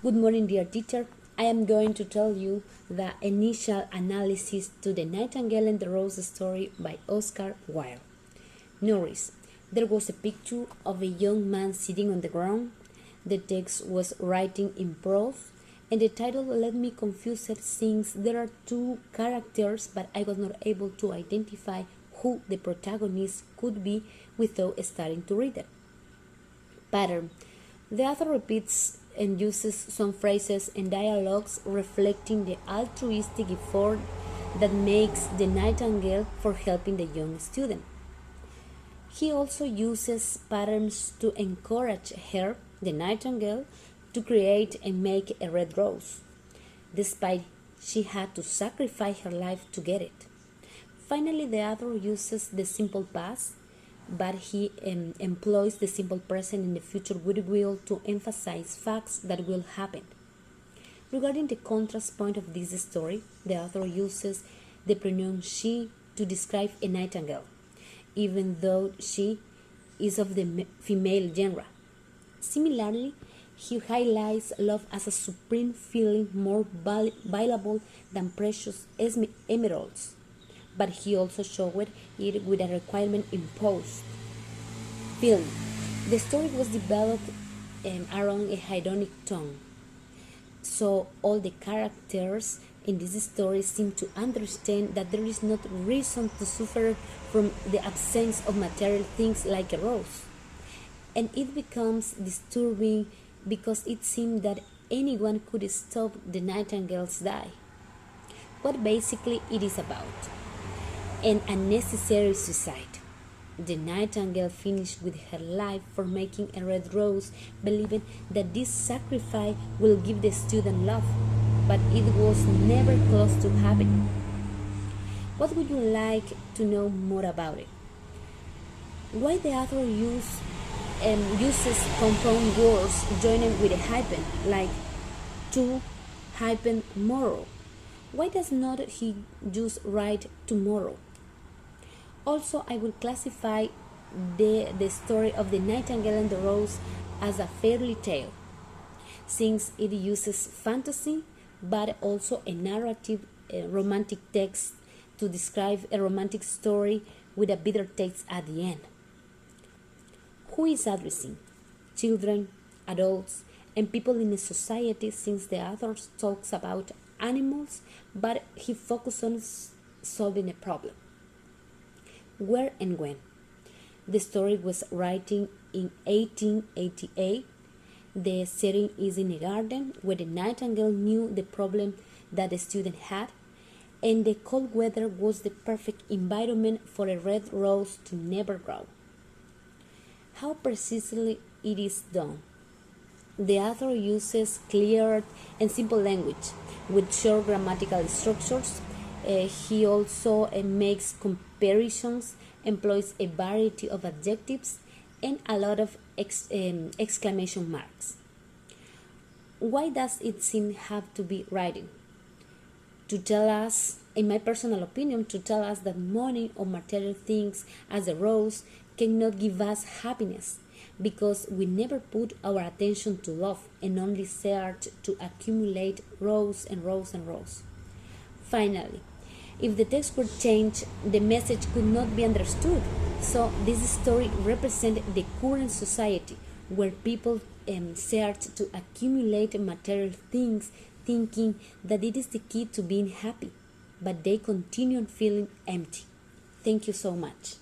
Good morning, dear teacher. I am going to tell you the initial analysis to The Nightingale and the Rose story by Oscar Wilde. Notice, there was a picture of a young man sitting on the ground. The text was written in prose, and the title left me confused since there are two characters, but I was not able to identify who the protagonist could be without starting to read it. Pattern. The author repeats and uses some phrases and dialogues reflecting the altruistic effort that makes the Nightingale for helping the young student. He also uses patterns to encourage her, the Nightingale, to create and make a red rose, despite she had to sacrifice her life to get it. Finally, the author uses the simple past, but he employs the simple present and the future goodwill to emphasize facts that will happen. Regarding the contrast point of this story, the author uses the pronoun she to describe a nightingale, even though she is of the female genre. Similarly, he highlights love as a supreme feeling more valuable than precious emeralds, but he also showed it with a requirement imposed. Film. The story was developed around a hedonic tone, so all the characters in this story seem to understand that there is not reason to suffer from the absence of material things like a rose, and it becomes disturbing because it seems that anyone could stop the nightingale's die. What basically it is about: an unnecessary suicide. The nightingale finished with her life for making a red rose, believing that this sacrifice will give the student love, but it was never close to happening. What would you like to know more about it? Why the author uses compound words joined with a hyphen, like to hyphen tomorrow? Why does not he just write tomorrow? Also, I will classify the story of the Nightingale and the Rose as a fairy tale, since it uses fantasy but also a narrative, romantic text to describe a romantic story with a bitter taste at the end. Who is addressing? Children, adults, and people in a society, since the author talks about animals, but he focuses on solving a problem. Where and when? The story was written in 1888. The setting is in a garden where the nightingale knew the problem that the student had, and the cold weather was the perfect environment for a red rose to never grow. How precisely it is done? The author uses clear and simple language with short grammatical structures. He also makes comparisons, employs a variety of adjectives, and a lot of exclamation marks. Why does it seem have to be writing? To tell us, in my personal opinion, to tell us that money or material things as a rose cannot give us happiness, because we never put our attention to love and only search to accumulate rows and rows and rows. Finally, if the text were changed, the message could not be understood. So this story represents the current society where people search to accumulate material things, thinking that it is the key to being happy, but they continue feeling empty. Thank you so much.